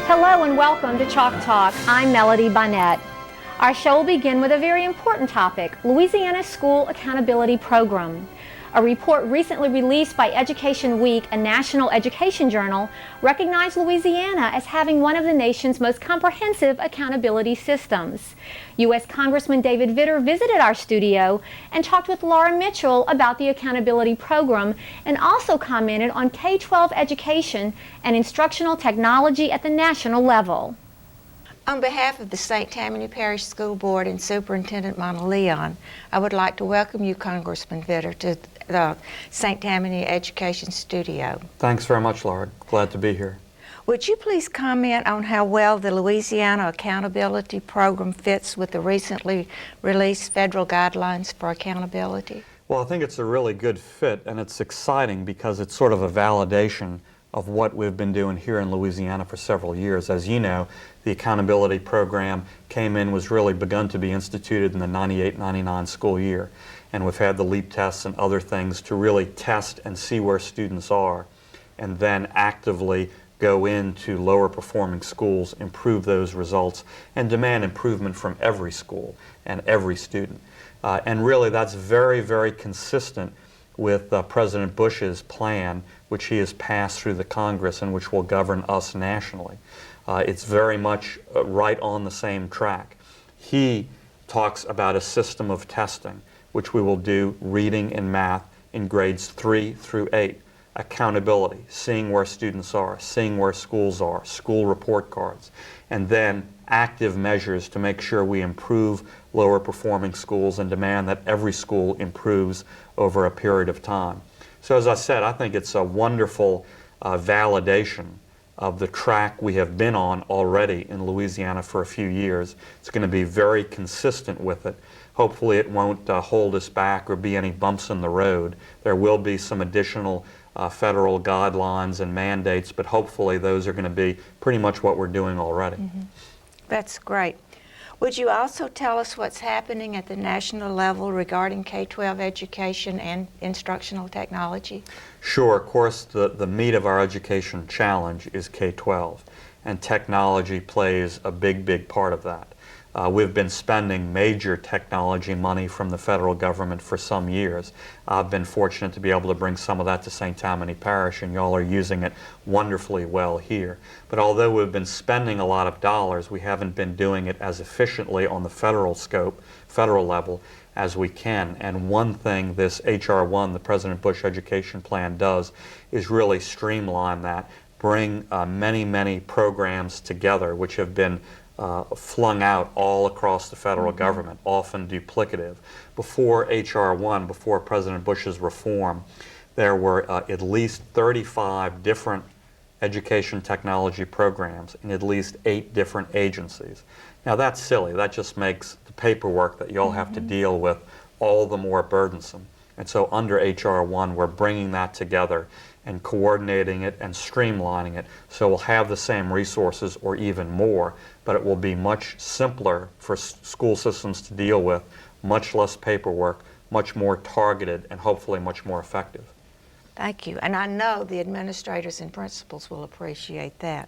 Hello and welcome to Chalk Talk. I'm Melody Bonnet. Our show will begin with a very important topic, Louisiana's School Accountability Program. A report recently released by Education Week, a national education journal, recognized Louisiana as having one of the nation's most comprehensive accountability systems. U.S. Congressman David Vitter visited our studio and talked with Laura Mitchell about the accountability program and also commented on K-12 education and instructional technology at the national level. On behalf of the St. Tammany Parish School Board and Superintendent Mona Leon, I would like to welcome you, Congressman Vitter, to the St. Tammany Education Studio. Thanks very much, Laura. Glad to be here. Would you please comment on how well the Louisiana Accountability Program fits with the recently released federal guidelines for accountability? Well, I think it's a really good fit, and it's exciting because it's sort of a validation of what we've been doing here in Louisiana for several years. As you know, the accountability program was really begun to be instituted in the 98-99 school year. And we've had the LEAP tests and other things to really test and see where students are, and then actively go into lower performing schools, improve those results, and demand improvement from every school and every student. And really that's very, very consistent with President Bush's plan, which he has passed through the Congress and which will govern us nationally. It's very much right on the same track. He talks about a system of testing, which we will do reading and math in grades 3 through 8. Accountability, seeing where students are, seeing where schools are, school report cards, and then active measures to make sure we improve lower performing schools and demand that every school improves over a period of time. So as I said, I think it's a wonderful validation of the track we have been on already in Louisiana for a few years. It's going to be very consistent with it. Hopefully it won't hold us back or be any bumps in the road. There will be some additional federal guidelines and mandates, but hopefully those are going to be pretty much what we're doing already. Mm-hmm. That's great. Would you also tell us what's happening at the national level regarding K-12 education and instructional technology? Sure. Of course, the meat of our education challenge is K-12, and technology plays a big, big part of that. We've been spending major technology money from the federal government for some years. I've been fortunate to be able to bring some of that to St. Tammany Parish, and y'all are using it wonderfully well here. But although we've been spending a lot of dollars, we haven't been doing it as efficiently on the federal level, as we can. And one thing this H.R. 1, the President Bush Education Plan, does is really streamline that, bring many, many programs together which have been flung out all across the federal government, often duplicative. Before H.R. 1, before President Bush's reform, there were at least 35 different education technology programs in at least 8 different agencies. Now that's silly. That just makes the paperwork that y'all have to deal with all the more burdensome. And so under H.R. 1, we're bringing that together and coordinating it and streamlining it so we'll have the same resources or even more, but it will be much simpler for school systems to deal with, much less paperwork, much more targeted, and hopefully much more effective. Thank you. And I know the administrators and principals will appreciate that.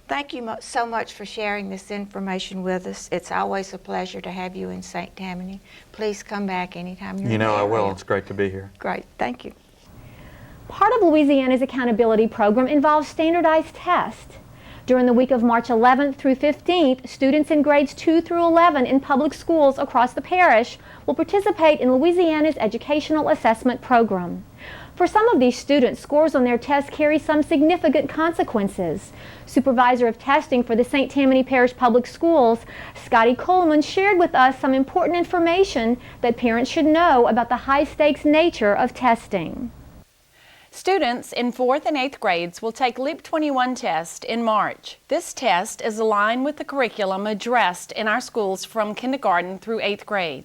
Thank you so much for sharing this information with us. It's always a pleasure to have you in St. Tammany. Please come back anytime you're in the area. I will. It's great to be here. Great. Thank you. Part of Louisiana's accountability program involves standardized tests. During the week of March 11th through 15th, students in grades 2 through 11 in public schools across the parish will participate in Louisiana's educational assessment program. For some of these students, scores on their tests carry some significant consequences. Supervisor of testing for the St. Tammany Parish Public Schools, Scotty Coleman, shared with us some important information that parents should know about the high-stakes nature of testing. Students in 4th and 8th grades will take LEAP 21 test in March. This test is aligned with the curriculum addressed in our schools from kindergarten through 8th grade.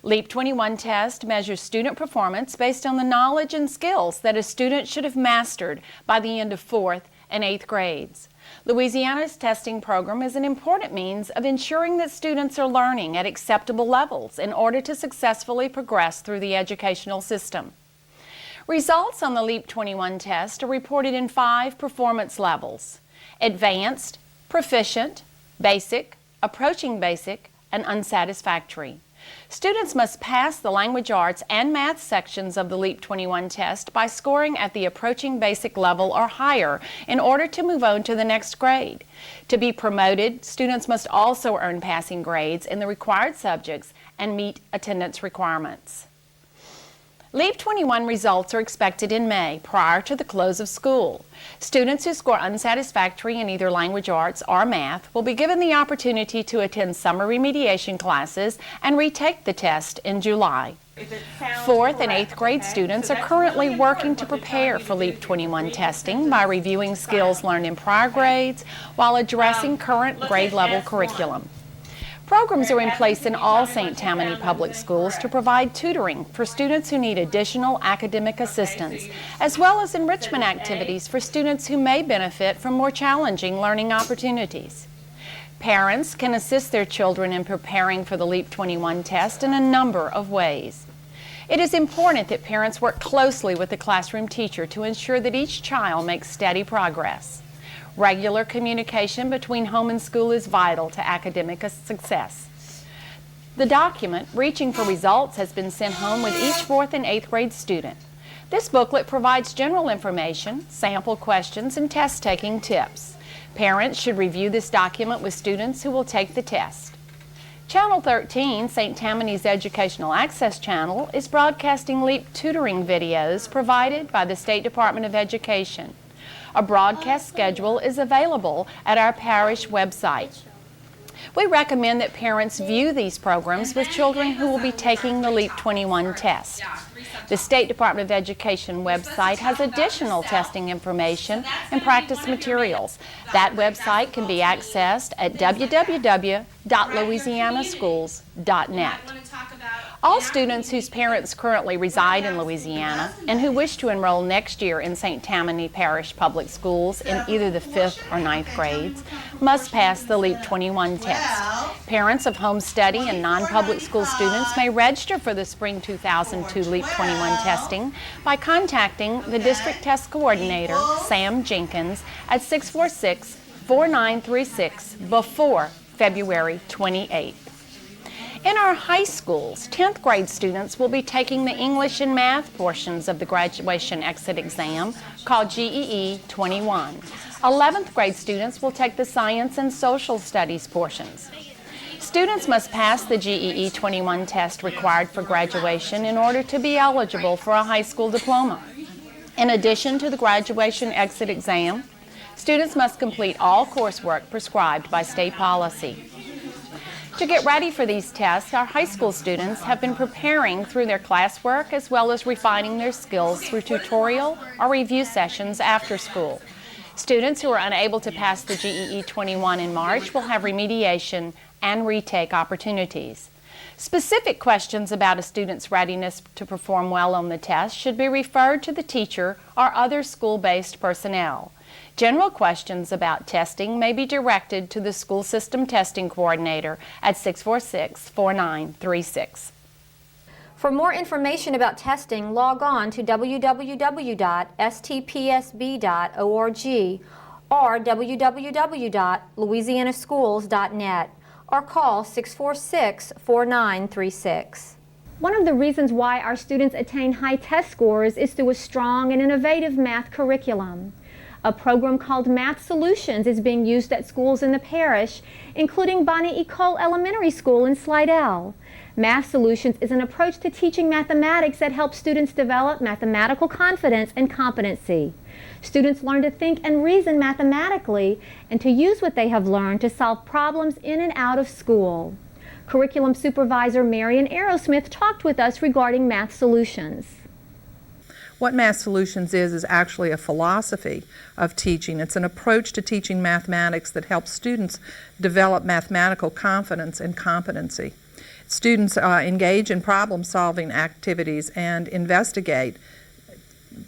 LEAP 21 test measures student performance based on the knowledge and skills that a student should have mastered by the end of 4th and 8th grades. Louisiana's testing program is an important means of ensuring that students are learning at acceptable levels in order to successfully progress through the educational system. Results on the LEAP 21 test are reported in 5 performance levels. advanced, proficient, basic, approaching basic, and unsatisfactory. Students must pass the language arts and math sections of the LEAP 21 test by scoring at the approaching basic level or higher in order to move on to the next grade. To be promoted, students must also earn passing grades in the required subjects and meet attendance requirements. LEAP 21 results are expected in May, prior to the close of school. Students who score unsatisfactory in either language arts or math will be given the opportunity to attend summer remediation classes and retake the test in July. 4th and 8th grade students are currently working to prepare for LEAP 21 testing by reviewing skills learned in prior grades while addressing current grade level curriculum. Programs are in place in all St. Tammany public schools to provide tutoring for students who need additional academic assistance, as well as enrichment activities for students who may benefit from more challenging learning opportunities. Parents can assist their children in preparing for the LEAP 21 test in a number of ways. It is important that parents work closely with the classroom teacher to ensure that each child makes steady progress. Regular communication between home and school is vital to academic success. The document, Reaching for Results, has been sent home with each 4th and 8th grade student. This booklet provides general information, sample questions, and test-taking tips. Parents should review this document with students who will take the test. Channel 13, St. Tammany's Educational Access Channel, is broadcasting LEAP tutoring videos provided by the State Department of Education. A broadcast schedule is available at our Parish website. We recommend that parents view these programs with children who will be taking the LEAP 21 test. The State Department of Education website has additional testing information and practice materials. That website can be accessed at www.louisianaschools.net. All students whose parents currently reside in Louisiana and who wish to enroll next year in St. Tammany Parish Public Schools in either the 5th or 9th grades must pass the LEAP 21 test. Parents of home study and non-public school students may register for the Spring 2002 LEAP 21 testing by contacting the District Test Coordinator, Sam Jenkins, at 646-4936 before February 28th. In our high schools, 10th grade students will be taking the English and math portions of the graduation exit exam called GEE 21. 11th grade students will take the science and social studies portions. Students must pass the GEE 21 test required for graduation in order to be eligible for a high school diploma. In addition to the graduation exit exam, students must complete all coursework prescribed by state policy. To get ready for these tests, our high school students have been preparing through their classwork as well as refining their skills through tutorial or review sessions after school. Students who are unable to pass the GEE 21 in March will have remediation and retake opportunities. Specific questions about a student's readiness to perform well on the test should be referred to the teacher or other school-based personnel. General questions about testing may be directed to the School System Testing Coordinator at 646-4936. For more information about testing, log on to www.stpsb.org or www.louisianaschools.net or call 646-4936. One of the reasons why our students attain high test scores is through a strong and innovative math curriculum. A program called Math Solutions is being used at schools in the parish, including Bonne Ecole Elementary School in Slidell. Math Solutions is an approach to teaching mathematics that helps students develop mathematical confidence and competency. Students learn to think and reason mathematically and to use what they have learned to solve problems in and out of school. Curriculum Supervisor Marian Aerosmith talked with us regarding Math Solutions. What Math Solutions is actually a philosophy of teaching. It's an approach to teaching mathematics that helps students develop mathematical confidence and competency. Students engage in problem-solving activities and investigate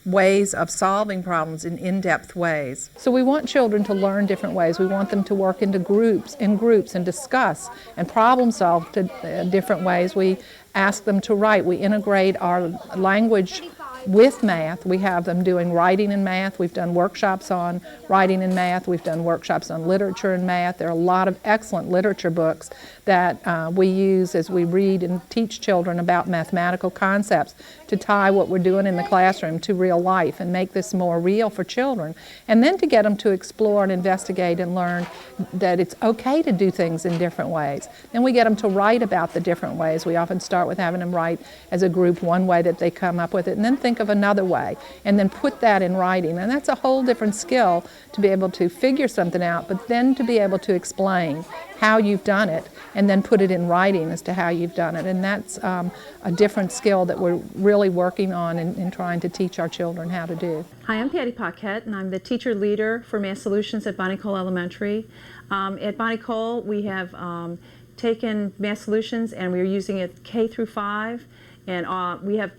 ways of solving problems in in-depth ways. So we want children to learn different ways. We want them to work in groups and discuss and problem solve different ways. We ask them to write. We integrate our language with math. We have them doing writing and math. We've done workshops on writing and math. We've done workshops on literature and math. There are a lot of excellent literature books that we use as we read and teach children about mathematical concepts to tie what we're doing in the classroom to real life and make this more real for children. And then to get them to explore and investigate and learn that it's okay to do things in different ways. Then we get them to write about the different ways. We often start with having them write as a group one way that they come up with it, and then think of another way, and then put that in writing. And that's a whole different skill to be able to figure something out, but then to be able to explain how you've done it and then put it in writing as to how you've done it. And that's a different skill that we're really working on in trying to teach our children how to do. Hi, I'm Patty Paquette, and I'm the teacher leader for Math Solutions at Bonne Ecole Elementary. At Bonne Ecole, we have taken Math Solutions and we're using it K through 5, and we have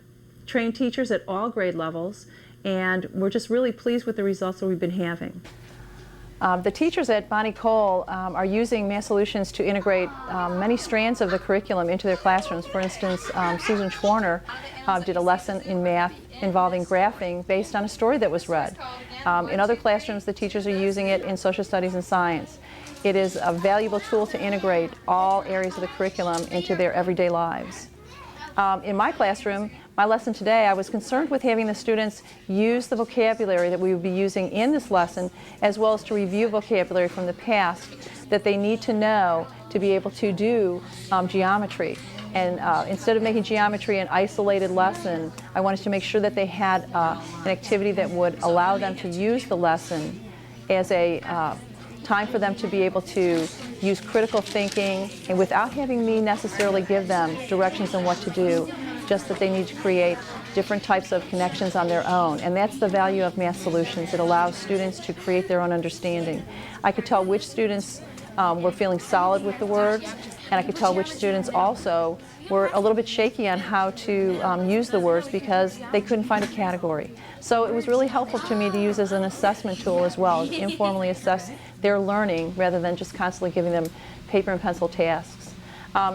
trained teachers at all grade levels, and we're just really pleased with the results that we've been having. The teachers at Bonne Ecole are using Math Solutions to integrate many strands of the curriculum into their classrooms. For instance, Susan Schwarner did a lesson in math involving graphing based on a story that was read. In other classrooms, the teachers are using it in social studies and science. It is a valuable tool to integrate all areas of the curriculum into their everyday lives. In my classroom, my lesson today, I was concerned with having the students use the vocabulary that we would be using in this lesson, as well as to review vocabulary from the past that they need to know to be able to do geometry. And instead of making geometry an isolated lesson, I wanted to make sure that they had an activity that would allow them to use the lesson as a time for them to be able to use critical thinking, and without having me necessarily give them directions on what to do, just that they need to create different types of connections on their own. And that's the value of Math Solutions. It allows students to create their own understanding. I could tell which students were feeling solid with the words, and I could tell which students also were a little bit shaky on how to use the words because they couldn't find a category. So it was really helpful to me to use as an assessment tool as well, informally assess their learning rather than just constantly giving them paper and pencil tasks.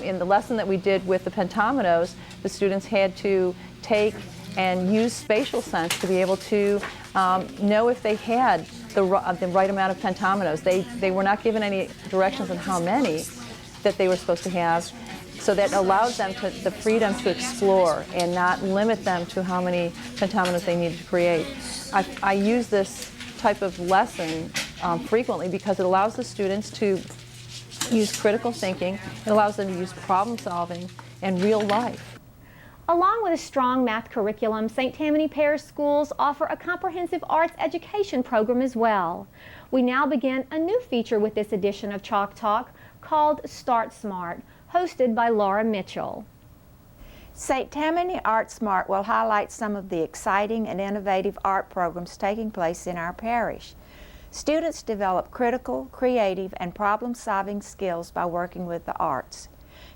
In the lesson that we did with the pentominoes, the students had to take and use spatial sense to be able to know if they had the right amount of pentominoes. They were not given any directions on how many that they were supposed to have, so that allows them the freedom to explore and not limit them to how many pentominoes they needed to create. I use this type of lesson frequently because it allows the students to use critical thinking, it allows them to use problem solving and real life. Along with a strong math curriculum, St. Tammany Parish schools offer a comprehensive arts education program as well. We now begin a new feature with this edition of Chalk Talk called Start Smart, hosted by Laura Mitchell. St. Tammany Art Smart will highlight some of the exciting and innovative art programs taking place in our parish. Students develop critical, creative, and problem-solving skills by working with the arts.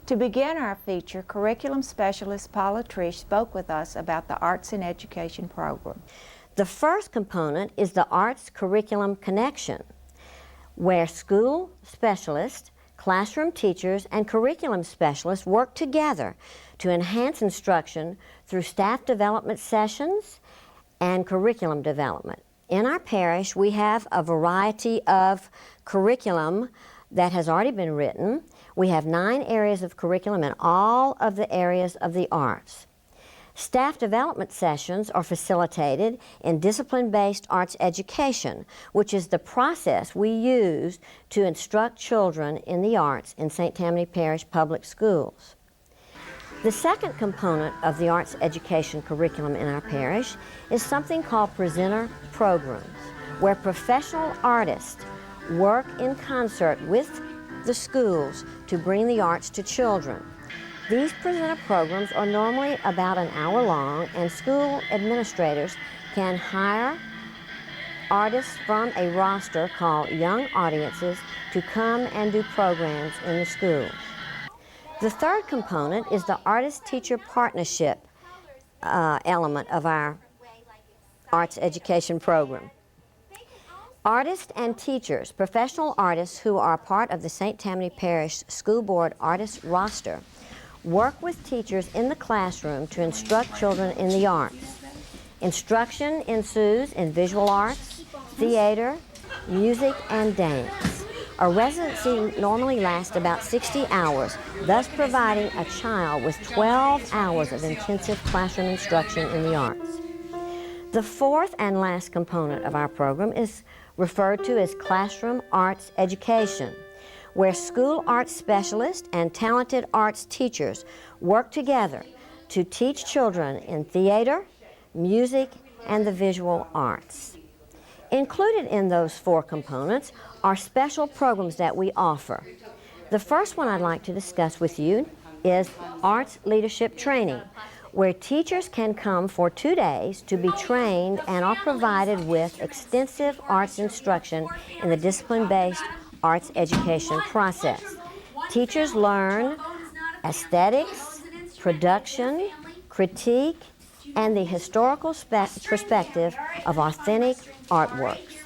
To begin our feature, curriculum specialist Paula Trish spoke with us about the Arts in Education program. The first component is the Arts Curriculum Connection, where school specialists, classroom teachers, and curriculum specialists work together to enhance instruction through staff development sessions and curriculum development. In our parish, we have a variety of curriculum that has already been written. We have 9 areas of curriculum in all of the areas of the arts. Staff development sessions are facilitated in discipline-based arts education, which is the process we use to instruct children in the arts in St. Tammany Parish Public Schools. The second component of the arts education curriculum in our parish is something called presenter programs, where professional artists work in concert with the schools to bring the arts to children. These presenter programs are normally about an hour long, and school administrators can hire artists from a roster called Young Audiences to come and do programs in the schools. The third component is the artist-teacher partnership element of our arts education program. Artists and teachers, professional artists who are part of the St. Tammany Parish School Board artist roster, work with teachers in the classroom to instruct children in the arts. Instruction ensues in visual arts, theater, music, and dance. A residency normally lasts about 60 hours, thus providing a child with 12 hours of intensive classroom instruction in the arts. The fourth and last component of our program is referred to as classroom arts education, where school arts specialists and talented arts teachers work together to teach children in theater, music, and the visual arts. Included in those four components are special programs that we offer. The first one I'd like to discuss with you is Arts Leadership Training, where teachers can come for 2 days to be trained and are provided with extensive arts instruction in the discipline-based arts education process. Teachers learn aesthetics, production, critique, and the historical perspective of authentic artworks.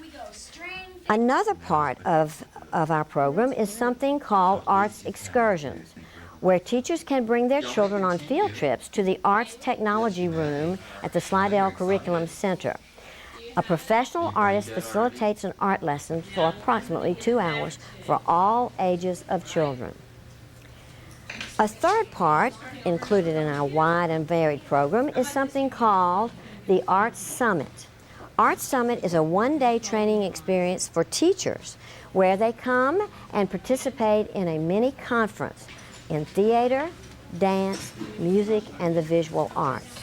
Another part of our program is something called Arts Excursions, where teachers can bring their children on field trips to the Arts Technology Room at the Slidell Curriculum Center. A professional artist facilitates an art lesson for approximately 2 hours for all ages of children. A third part, included in our wide and varied program, is something called the Arts Summit. Arts Summit is a one-day training experience for teachers where they come and participate in a mini conference in theater, dance, music, and the visual arts.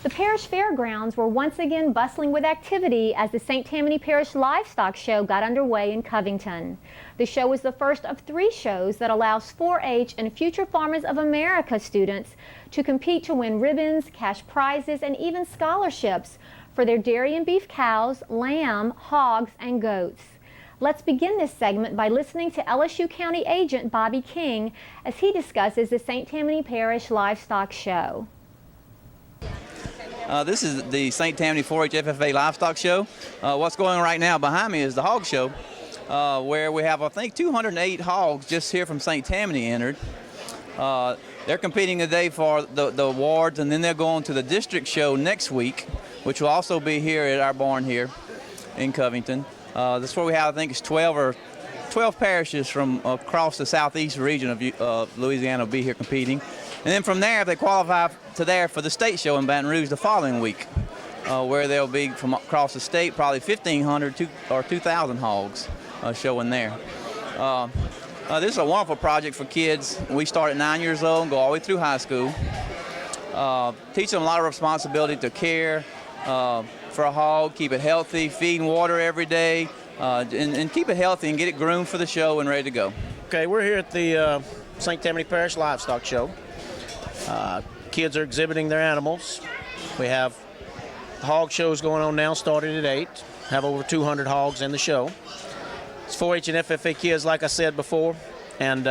The parish fairgrounds were once again bustling with activity as the St. Tammany Parish Livestock Show got underway in Covington. The show was the first of 3 shows that allows 4-H and Future Farmers of America students to compete to win ribbons, cash prizes, and even scholarships for their dairy and beef cows, lamb, hogs, and goats. Let's begin this segment by listening to LSU County Agent Bobby King as he discusses the St. Tammany Parish Livestock Show. This is the St. Tammany 4-H FFA Livestock Show. What's going on right now behind me is the hog show, where we have, I think, 208 hogs just here from St. Tammany entered. They're competing today for the awards, and then they're going to the district show next week, which will also be here at our barn here in Covington. That's where we have, I think it's 12 parishes from across the southeast region of Louisiana will be here competing. And then from there, they qualify to there for the state show in Baton Rouge the following week, where they'll be from across the state, probably 1,500 or 2,000 hogs showing there. This is a wonderful project for kids. We start at 9 years old and go all the way through high school. Teach them a lot of responsibility to care for a hog, keep it healthy, feed and water every day, and keep it healthy and get it groomed for the show and ready to go. Okay, we're here at the St. Tammany Parish Livestock Show. Kids are exhibiting their animals. We have hog shows going on now, started at 8. Have over 200 hogs in the show. It's 4-H and FFA kids, like I said before, and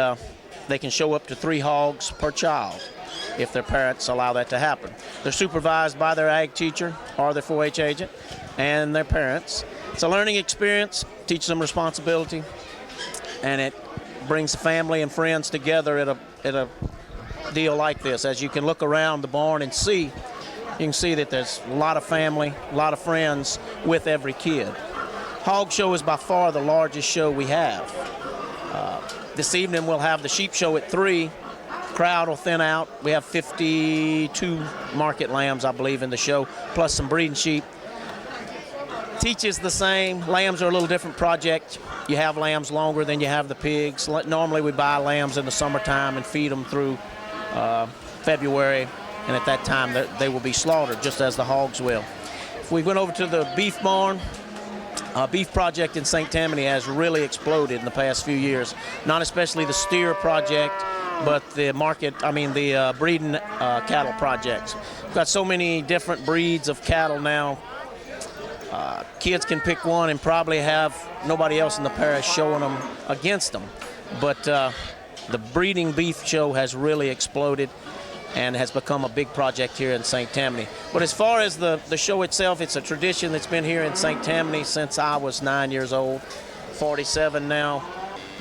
they can show up to 3 hogs per child if their parents allow that to happen. They're supervised by their ag teacher or their 4-H agent and their parents. It's a learning experience, teaches them responsibility, and it brings the family and friends together at a deal like this. As you can look around the barn and see, you can see that there's a lot of family, a lot of friends with every kid. Hog show is by far the largest show we have. This evening we'll have the sheep show at 3. Crowd will thin out. We have 52 market lambs, I believe, in the show, plus some breeding sheep. Teaches the same. Lambs are a little different project. You have lambs longer than you have the pigs. Normally we buy lambs in the summertime and feed them through February, and at that time they will be slaughtered just as the hogs will. If we went over to the beef barn, beef project in St. Tammany has really exploded in the past few years. Not especially the steer project, but the breeding cattle projects. We've got so many different breeds of cattle now. Kids can pick one and probably have nobody else in the parish showing them against them. But the breeding beef show has really exploded and has become a big project here in St. Tammany. But as far as the show itself, it's a tradition that's been here in St. Tammany since I was 9 years old, 47 now.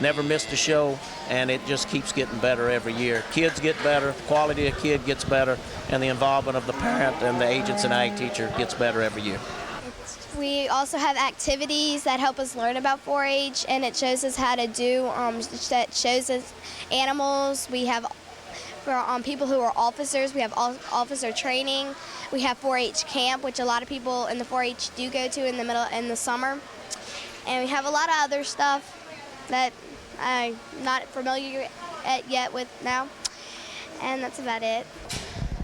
never missed a show, and it just keeps getting better every year. Kids get better, the quality of kid gets better, and the involvement of the parent and the agents and ag teacher gets better every year. We also have activities that help us learn about 4-H, and it shows us how to do, that shows us animals. We have, for people who are officers, we have officer training. We have 4-H camp, which a lot of people in the 4-H do go to in the summer. And we have a lot of other stuff that I'm not familiar yet with now. And that's about it.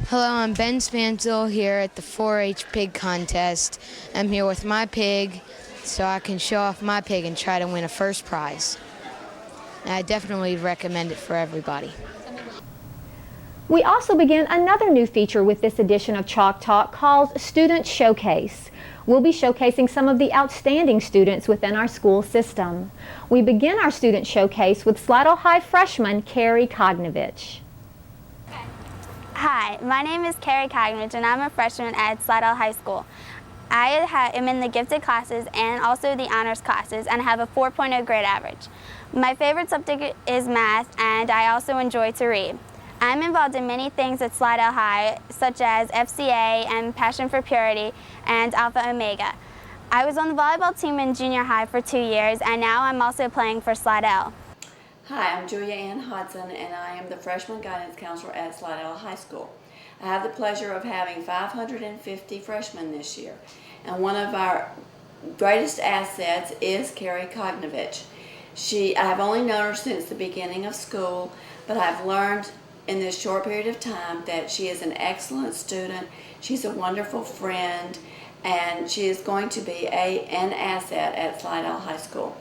Hello, I'm Ben Spansel here at the 4-H pig contest. I'm here with my pig so I can show off my pig and try to win a first prize. And I definitely recommend it for everybody. We also begin another new feature with this edition of Chalk Talk called Student Showcase. We'll be showcasing some of the outstanding students within our school system. We begin our student showcase with Slidell High freshman Keri Cognevich. Hi, my name is Keri Cognevich, and I'm a freshman at Slidell High School. I am in the gifted classes and also the honors classes, and have a 4.0 grade average. My favorite subject is math, and I also enjoy to read. I'm involved in many things at Slidell High, such as FCA and Passion for Purity and Alpha Omega. I was on the volleyball team in junior high for 2 years, and now I'm also playing for Slidell. Hi, I'm Julia Ann Hudson, and I am the freshman guidance counselor at Slidell High School. I have the pleasure of having 550 freshmen this year, and one of our greatest assets is Keri Cognevich. I have only known her since the beginning of school, but I've learned in this short period of time that she is an excellent student, she's a wonderful friend, and she is going to be an asset at Slidell High School.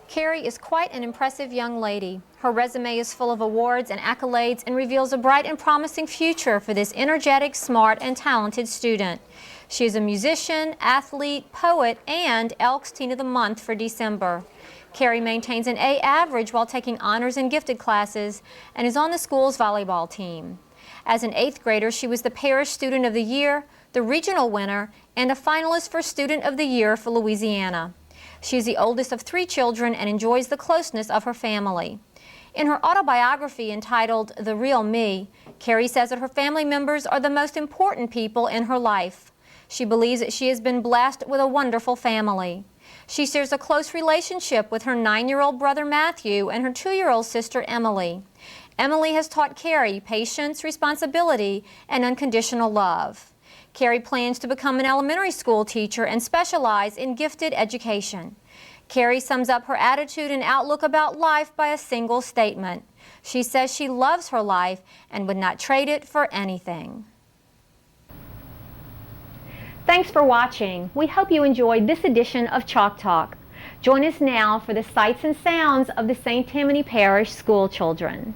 Keri is quite an impressive young lady. Her resume is full of awards and accolades and reveals a bright and promising future for this energetic, smart, and talented student. She is a musician, athlete, poet, and Elks Teen of the Month for December. Keri maintains an A average while taking honors and gifted classes and is on the school's volleyball team. As an 8th grader, she was the Parish Student of the Year, the regional winner, and a finalist for Student of the Year for Louisiana. She is the oldest of 3 children and enjoys the closeness of her family. In her autobiography entitled The Real Me, Keri says that her family members are the most important people in her life. She believes that she has been blessed with a wonderful family. She shares a close relationship with her 9-year-old brother Matthew and her 2-year-old sister Emily. Emily has taught Keri patience, responsibility, and unconditional love. Keri plans to become an elementary school teacher and specialize in gifted education. Keri sums up her attitude and outlook about life by a single statement. She says she loves her life and would not trade it for anything. Thanks for watching. We hope you enjoyed this edition of Chalk Talk. Join us now for the sights and sounds of the St. Tammany Parish school children.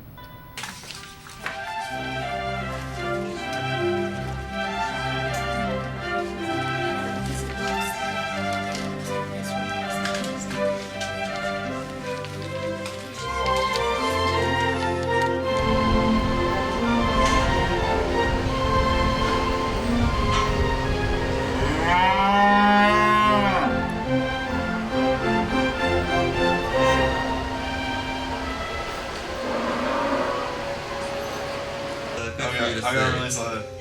I got really excited.